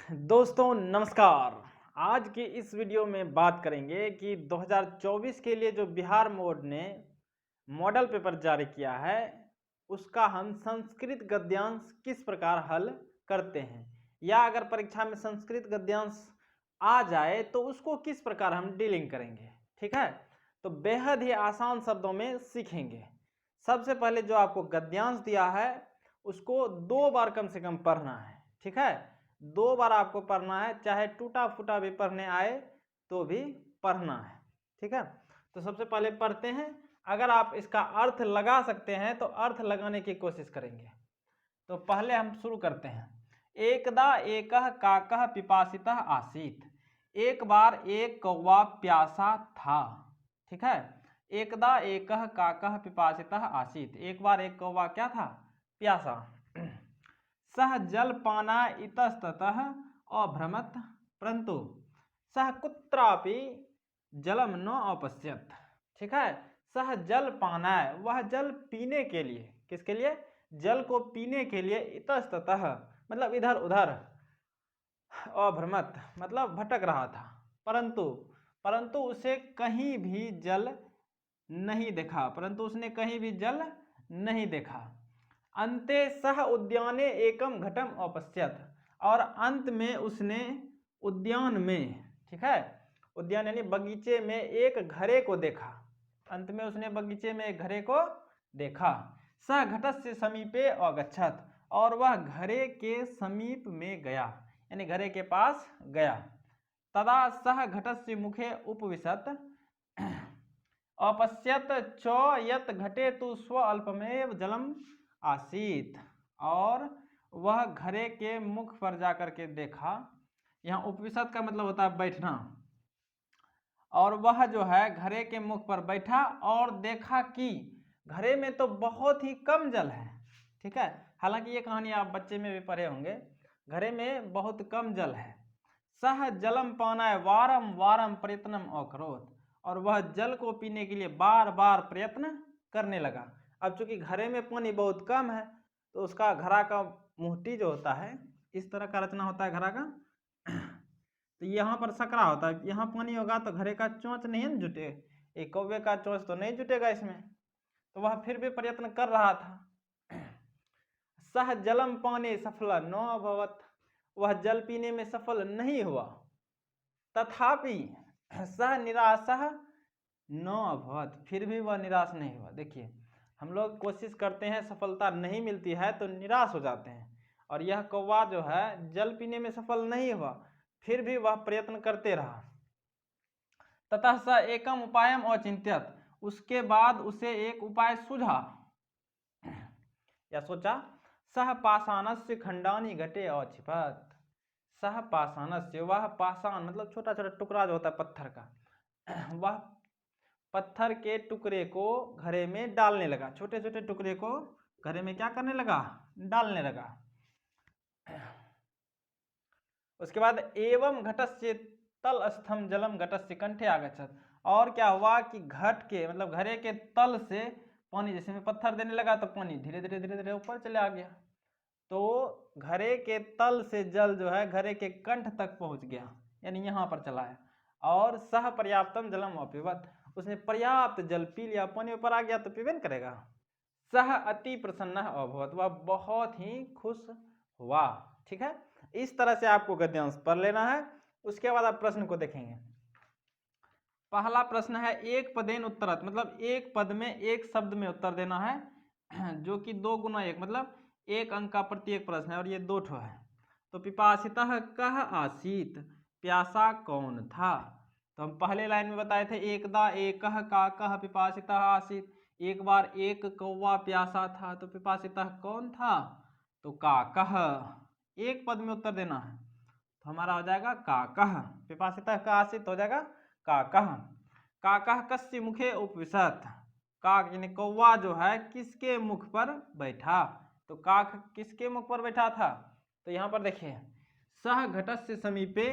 दोस्तों नमस्कार। आज की इस वीडियो में बात करेंगे कि 2024 के लिए जो बिहार बोर्ड ने मॉडल पेपर जारी किया है उसका हम संस्कृत गद्यांश किस प्रकार हल करते हैं, या अगर परीक्षा में संस्कृत गद्यांश आ जाए तो उसको किस प्रकार हम डीलिंग करेंगे। ठीक है, तो बेहद ही आसान शब्दों में सीखेंगे। सबसे पहले जो आपको गद्यांश दिया है उसको 2 बार कम से कम पढ़ना है। ठीक है, 2 बार आपको पढ़ना है, चाहे टूटा फूटा भी पढ़ने आए तो भी पढ़ना है। ठीक है, तो सबसे पहले पढ़ते हैं। अगर आप इसका अर्थ लगा सकते हैं तो अर्थ लगाने की कोशिश करेंगे। तो पहले हम शुरू करते हैं। एकदा एकह काकः पिपासितः आसीत। एक बार एक कौवा प्यासा था। ठीक है, एकदा एकह काकः पिपासितः आसीत। एक बार एक कौवा क्या था? प्यासा। सह जल पाना इतस्ततः अभ्रमत परंतु सह कुत्रापि जलम न अपश्यत। ठीक है, सह जल पाना है, वह जल पीने के लिए, किसके लिए? जल को पीने के लिए इतस्ततः मतलब इधर उधर, अभ्रमत मतलब भटक रहा था, परंतु परंतु उसे कहीं भी जल नहीं देखा, परंतु उसने कहीं भी जल नहीं देखा। अंते सह उद्याने एकम घटम अपश्यत, और अंत में उसने उद्यान में, ठीक है, उद्यान यानी बगीचे में एक घड़े को देखा। अंत में उसने बगीचे में एक घड़े को देखा। सह घटस्य समीपे अगच्छत, और वह घड़े के समीप में गया, यानी घड़े के पास गया। तदा सह घटस्य मुखे उपविशत अपश्यत च यत घटे तु स्व अल्पमेव जलम आसीत, और वह घड़े के मुख पर जाकर के देखा। यहाँ उपविशत का मतलब होता है बैठना, और वह जो है घड़े के मुख पर बैठा और देखा कि घड़े में तो बहुत ही कम जल है। ठीक है, हालांकि ये कहानी आप बच्चे में भी पढ़े होंगे। घड़े में बहुत कम जल है। सह जलम पानाय वारम वारम प्रयत्नम अकरोत, और वह जल को पीने के लिए बार बार प्रयत्न करने लगा। अब चूंकि घड़े में पानी बहुत कम है तो उसका घड़ा का मुहटी जो होता है, इस तरह का रचना होता है घड़ा का। तो यहाँ पर सकरा होता है, यहाँ पानी होगा तो घड़े का चोंच नहीं है ना जुटे, एक कौवे का चोंच तो नहीं जुटेगा इसमें। तो वह फिर भी प्रयत्न कर रहा था। सह जलम पाने सफल न अभवत, वह जल पीने में सफल नहीं हुआ। तथापि सह निराशः न अभवत, फिर भी वह निराश नहीं हुआ। देखिए, हम लोग कोशिश करते हैं, सफलता नहीं मिलती है तो निराश हो जाते हैं, और यह कौवा जो है जल पीने में सफल नहीं हुआ, फिर भी वह प्रयत्न करते रहा। ततः स एकम उपायम अचिंत्यत, उसके बाद उसे एक उपाय सूझा या सोचा। सह पाषाणस्य खंडानी घटे अक्षिपत। सह पाषाणस्य, वह पाषाण मतलब छोटा छोटा टुकड़ा जो होता है पत्थर का, वह पत्थर के टुकड़े को घड़े में डालने लगा। छोटे छोटे टुकड़े को घड़े में क्या करने लगा? डालने लगा। उसके बाद एवं घटस्य तल स्थम जलम घटस्य कंठे आगच्छत, और क्या हुआ कि घट के मतलब घड़े के तल से पानी, जैसे में पत्थर देने लगा तो पानी धीरे धीरे धीरे धीरे ऊपर चले आ गया। तो घड़े के तल से जल जो है घड़े के कंठ तक पहुंच गया, यानी यहाँ पर चला है। और सह पर्याप्तम जलम अपिबत, उसने पर्याप्त जल पी लिया, पानी ऊपर आ गया तो पीबे न करेगा। सह अति प्रसन्न अभवत, वह बहुत ही खुश हुआ। ठीक है, इस तरह से आपको गद्यांश पढ़ लेना है। उसके बाद आप प्रश्न को देखेंगे। पहला प्रश्न है एक पदेन उत्तरत, मतलब एक पद में एक शब्द में उत्तर देना है, जो कि 2 गुना 1 मतलब 1 अंक का प्रत्येक प्रश्न है, और ये 2 ठो है। तो पिपासितः कः आसीत, प्यासा कौन था? तो हम पहले लाइन में बताए थे एकदा एकः काकः पिपासितः आसीत, एक बार एक कौवा प्यासा था। तो पिपासितः कौन था? तो काकः, एक पद में उत्तर देना है, तो हमारा हो जाएगा काकः। पिपासितः का आसीत हो जाएगा काकः। काकः कस्य मुखे उपविशत, काक यानी कौवा जो है किसके मुख पर बैठा? तो काक किसके मुख पर बैठा था? तो यहाँ पर देखिए, सह घटस्य समीपे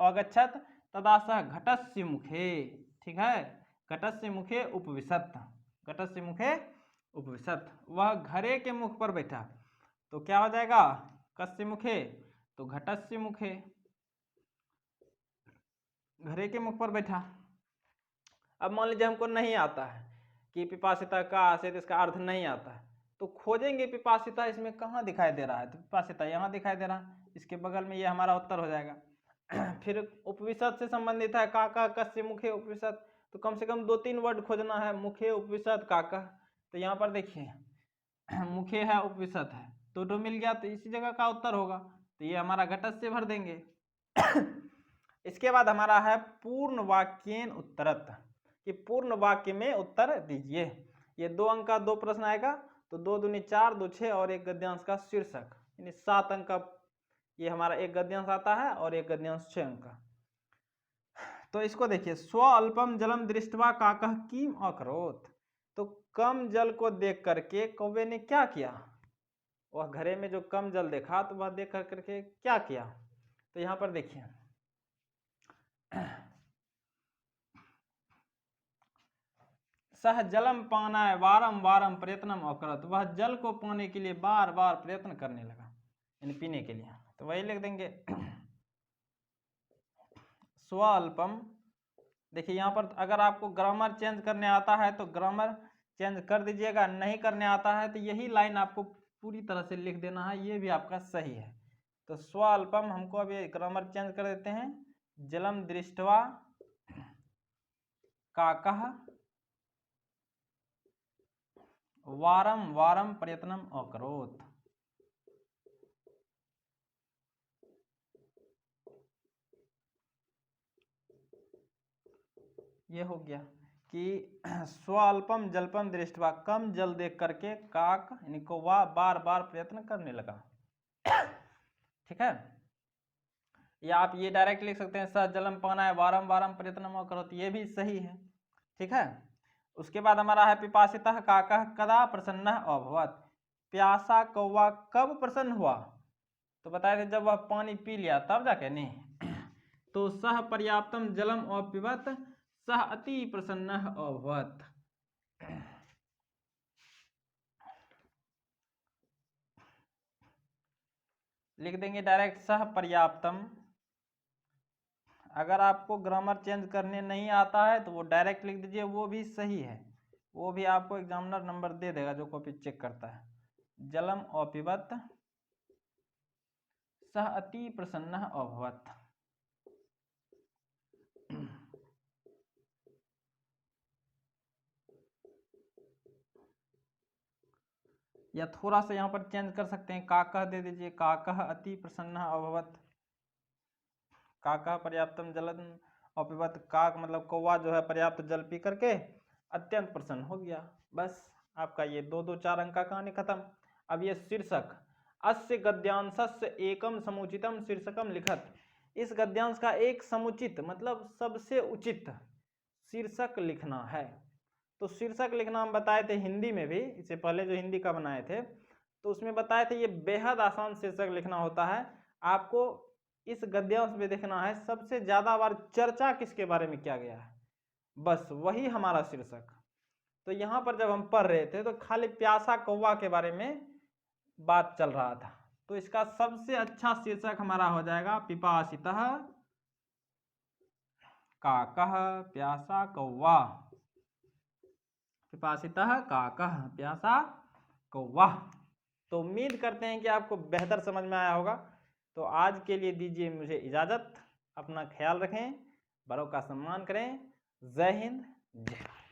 अगच्छत तदा सह घटस्य मुखे। ठीक है, घटस्य मुखे उपविशत, घटस्य मुखे उपविशत, वह घड़े के मुख पर बैठा। तो क्या हो जाएगा? कस्य मुखे, तो घटस्य मुखे, घरे के मुख पर बैठा। अब मान लीजिए हमको नहीं आता है कि पिपासिता का आशय, इसका अर्थ नहीं आता है, तो खोजेंगे पिपासिता इसमें कहाँ दिखाई दे रहा है, तो पिपासिता यहाँ दिखाई दे रहा है, इसके बगल में ये हमारा उत्तर हो जाएगा। फिर उपविशद से संबंधित है, काका कस्य मुखे उपविशद, तो कम से कम 2-3 वर्ड खोजना है, मुखे उपविशद काका। तो यहाँ पर देखिए मुखे है उपविशद है, तो मिल गया, तो इसी जगह का उत्तर होगा, तो ये हमारा घटस्य से भर देंगे। इसके बाद हमारा है पूर्ण वाक्येन उत्तरत, कि पूर्ण वाक्य में उत्तर दीजिए। ये 2 अंक का 2 प्रश्न आएगा, तो 2 दूनी 4, 2 6 और 1 गद्यांश का शीर्षक, यानी 7 अंक का ये हमारा 1 गद्यांश आता है और 1 गद्यांश 6 अंक का। तो इसको देखिए, स्व अल्पम जलम दृष्टवा काकः किम अकरोत्, तो कम जल को देख करके कौवे ने क्या किया, वह घरे में जो कम जल देखा तो वह देख करके क्या किया। तो यहाँ पर देखिए सह जलम पानाय वारम वारम प्रयत्नम अकरत, वह जल को पाने के लिए बार बार प्रयत्न करने लगा, यानी पीने के लिए। तो वही लिख देंगे स्वल्पम। देखिए यहाँ पर अगर आपको ग्रामर चेंज करने आता है तो ग्रामर चेंज कर दीजिएगा, नहीं करने आता है तो यही लाइन आपको पूरी तरह से लिख देना है, ये भी आपका सही है। तो स्वल्पम हमको अभी ग्रामर चेंज कर देते हैं, जलम दृष्टवा काकः वारम वारम प्रयत्नम अकरोत्। ये हो गया कि स्वल्पम जल्पम दृष्टवा, कम जल देख करके काक यानी कौवा बार बार प्रयत्न करने लगा। ठीक है, या आप ये डायरेक्ट लिख सकते हैं सह जलम पाना है वारम वारम प्रयत्नम अकरोत्, ये भी सही है। ठीक है, उसके बाद हमारा है पिपासितः काकः कदा प्रसन्नः अभवत्, प्यासा कौवा कब प्रसन्न हुआ, तो बताए थे जब वह पानी पी लिया तब जाके, नहीं। तो सह पर्याप्तम जलम अपिबत सह अति प्रसन्नः अभवत्। लिख देंगे डायरेक्ट सह पर्याप्तम। अगर आपको ग्रामर चेंज करने नहीं आता है तो वो डायरेक्ट लिख दीजिए, वो भी सही है, वो भी आपको एग्जामिनर नंबर दे देगा जो कॉपी चेक करता है। जलम अपिबत सह अति प्रसन्नः अभवत्। या थोड़ा सा यहाँ पर चेंज कर सकते हैं, काकः दे दीजिए, काकः अति प्रसन्नः अभवत्, काकः पर्याप्तम जलम अपिबत, काक मतलब कौवा जो है पर्याप्त जल पी करके अत्यंत प्रसन्न हो गया। बस आपका ये 2-2-4 अंक का कहानी खत्म। अब ये शीर्षक, अस्य गद्यांशस्य एकम समुचितम शीर्षकम लिखत, इस गद्यांश का एक समुचित मतलब सबसे उचित शीर्षक लिखना है। तो शीर्षक लिखना हम बताए थे हिंदी में भी, इससे पहले जो हिंदी का बनाए थे तो उसमें बताए थे ये बेहद आसान शीर्षक लिखना होता है। आपको इस गद्यांश में देखना है सबसे ज्यादा बार चर्चा किसके बारे में किया गया है, बस वही हमारा शीर्षक। तो यहाँ पर जब हम पढ़ रहे थे तो खाली प्यासा कौवा के बारे में बात चल रहा था, तो इसका सबसे अच्छा शीर्षक हमारा हो जाएगा पिपासितः काकः प्यासा कौवा, पिपासितः काकः प्यासा कौवा। तो उम्मीद करते हैं कि आपको बेहतर समझ में आया होगा। तो आज के लिए दीजिए मुझे इजाज़त, अपना ख्याल रखें, बड़ों का सम्मान करें। जय हिंद, जय भारत।